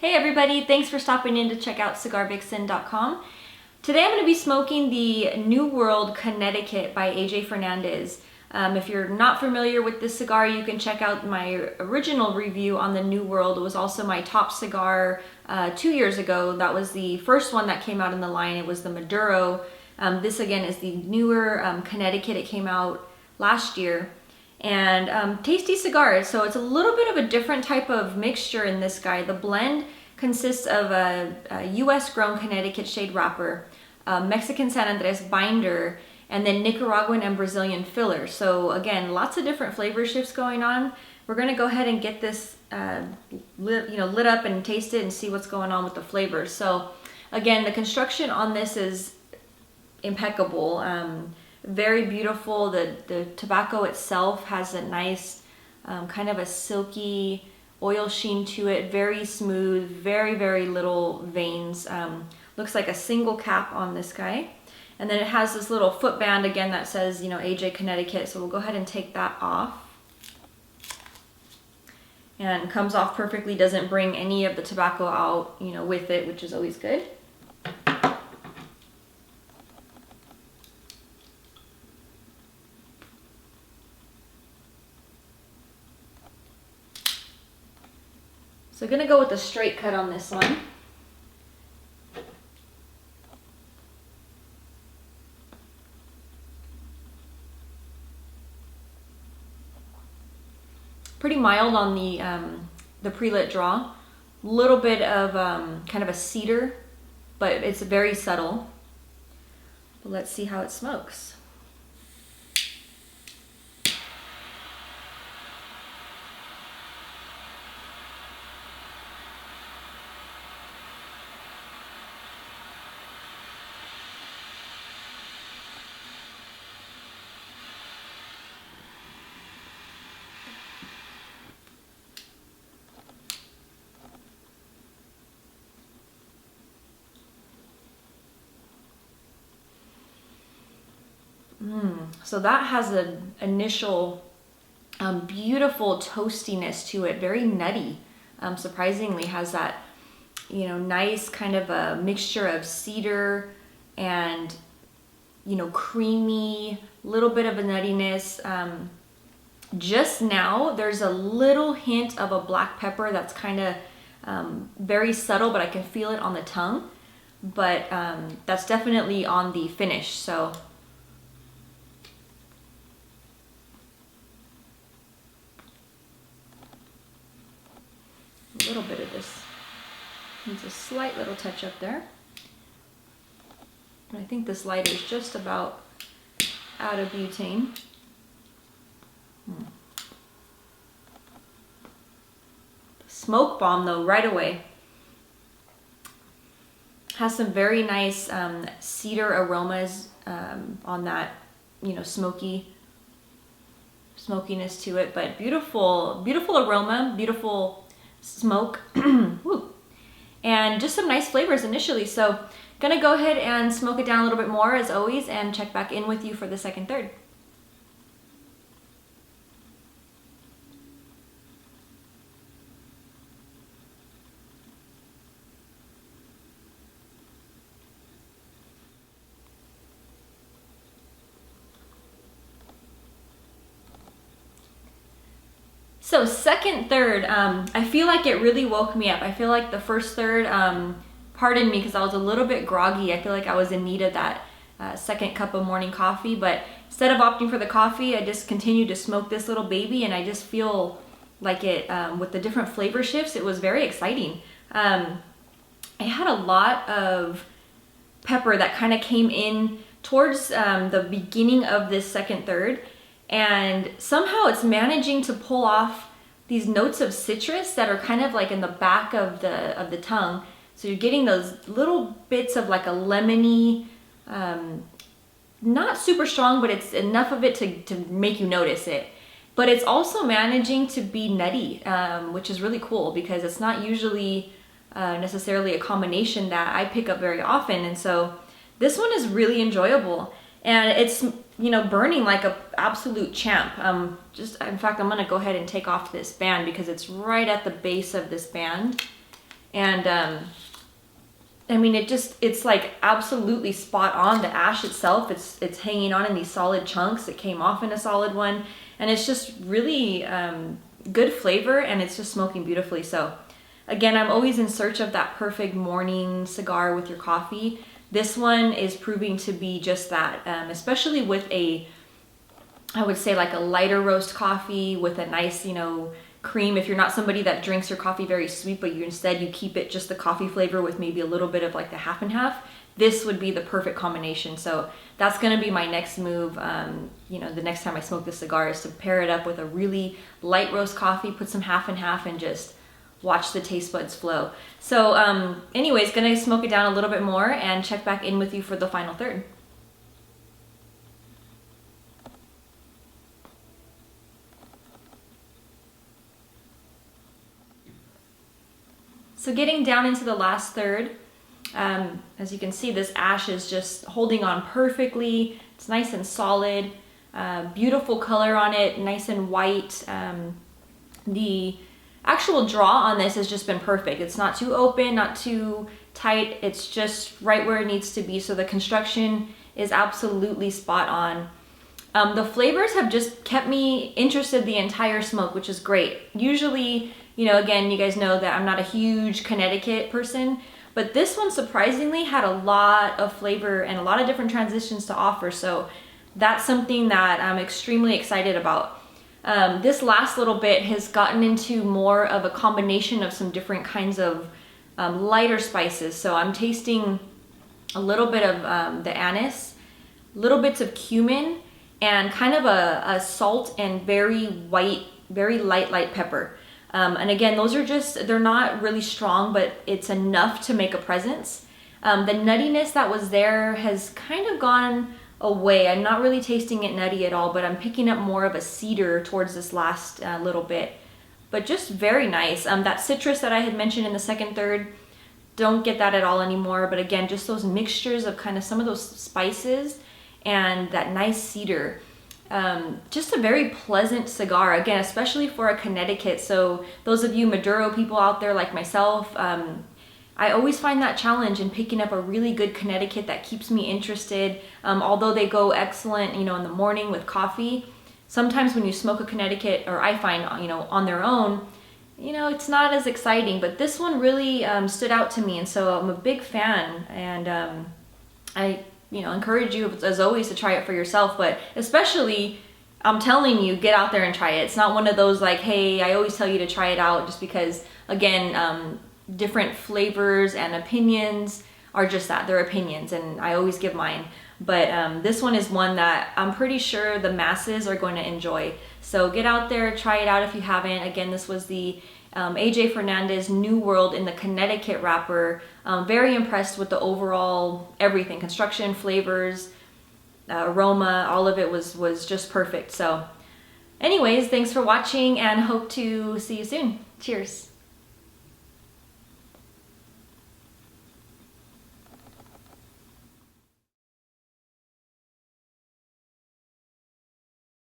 Hey everybody, thanks for stopping in to check out cigarvixen.com. Today I'm going to be smoking the New World Connecticut by AJ Fernandez. If you're not familiar with this cigar, you can check out my original review on the New World. It was also my top cigar 2 years ago. That was the first one that came out in the line. It was the Maduro. This again is the newer Connecticut. It came out last year. And tasty cigars, so it's a little bit of a different type of mixture in this guy. The blend consists of a US grown Connecticut shade wrapper, Mexican San Andres binder, and then Nicaraguan and Brazilian filler. So again, lots of different flavor shifts going on. We're gonna go ahead and get this lit up and taste it and see what's going on with the flavors. So again, the construction on this is impeccable. Very beautiful. The tobacco itself has a nice kind of a silky oil sheen to it. Very smooth, very little veins. Looks like a single cap on this guy. And then it has this little footband again that says, AJ Connecticut. So we'll go ahead and take that off. And comes off perfectly, doesn't bring any of the tobacco out, with it, which is always good. So I'm gonna go with a straight cut on this one. Pretty mild on the pre-lit draw. Little bit of kind of a cedar, but it's very subtle. But let's see how it smokes. So that has an initial beautiful toastiness to it, very nutty. Surprisingly has that, nice kind of a mixture of cedar and, creamy, little bit of a nuttiness. Just now, there's a little hint of a black pepper that's kind of very subtle, but I can feel it on the tongue. But that's definitely on the finish, so. A little bit of this needs a slight little touch up there. And I think this lighter is just about out of butane. Smoke bomb though, right away. Has some very nice cedar aromas on that, smokiness to it, but beautiful aroma, beautiful smoke. And just some nice flavors initially. So gonna go ahead and smoke it down a little bit more as always and check back in with you for the second third. So second third, I feel like it really woke me up. I feel like the first third, pardon me because I was a little bit groggy. I feel like I was in need of that second cup of morning coffee, but instead of opting for the coffee, I just continued to smoke this little baby, and I just feel like it, with the different flavor shifts, it was very exciting. I had a lot of pepper that kind of came in towards the beginning of this second third. And somehow it's managing to pull off these notes of citrus that are kind of like in the back of the tongue. So you're getting those little bits of like a lemony, not super strong, but it's enough of it to make you notice it. But it's also managing to be nutty, which is really cool because it's not usually necessarily a combination that I pick up very often. And so this one is really enjoyable. And it's, burning like an absolute champ. In fact, I'm gonna go ahead and take off this band because it's right at the base of this band. And I mean, it's like absolutely spot on. The ash itself, it's hanging on in these solid chunks. It came off in a solid one, and it's just really good flavor, and it's just smoking beautifully. So again, I'm always in search of that perfect morning cigar with your coffee. This one is proving to be just that, especially with I would say like a lighter roast coffee with a nice, cream. If you're not somebody that drinks your coffee very sweet, but you keep it just the coffee flavor with maybe a little bit of like the half and half, this would be the perfect combination. So that's gonna be my next move. The next time I smoke this cigar is to pair it up with a really light roast coffee, put some half and half, and just watch the taste buds flow. So anyways, gonna smoke it down a little bit more and check back in with you for the final third. So getting down into the last third, as you can see, this ash is just holding on perfectly. It's nice and solid, beautiful color on it, nice and white. The actual draw on this has just been perfect. It's not too open, not too tight. It's just right where it needs to be. So the construction is absolutely spot on. The flavors have just kept me interested the entire smoke, which is great. Usually, again, you guys know that I'm not a huge Connecticut person, but this one surprisingly had a lot of flavor and a lot of different transitions to offer. So that's something that I'm extremely excited about. This last little bit has gotten into more of a combination of some different kinds of lighter spices. So I'm tasting a little bit of the anise, little bits of cumin, and kind of a salt and very white, very light pepper. And again, those are they're not really strong, but it's enough to make a presence. The nuttiness that was there has kind of gone away. I'm not really tasting it nutty at all, but I'm picking up more of a cedar towards this last little bit. But just very nice. That citrus that I had mentioned in the second third, don't get that at all anymore. But again, just those mixtures of kind of some of those spices and that nice cedar. Just a very pleasant cigar, again, especially for a Connecticut. So those of you Maduro people out there like myself, I always find that challenge in picking up a really good Connecticut that keeps me interested. Although they go excellent, in the morning with coffee, sometimes when you smoke a Connecticut, or I find, on their own, it's not as exciting, but this one really stood out to me. And so I'm a big fan, and I encourage you, as always, to try it for yourself, but especially, I'm telling you, get out there and try it. It's not one of those like, hey, I always tell you to try it out just because, again, different flavors and opinions are just that, they're opinions, and I always give mine. But this one is one that I'm pretty sure the masses are going to enjoy. So get out there, try it out if you haven't. Again, this was the AJ Fernandez New World in the Connecticut wrapper. Very impressed with the overall everything, construction, flavors, aroma, all of it was just perfect. So anyways, thanks for watching and hope to see you soon. Cheers.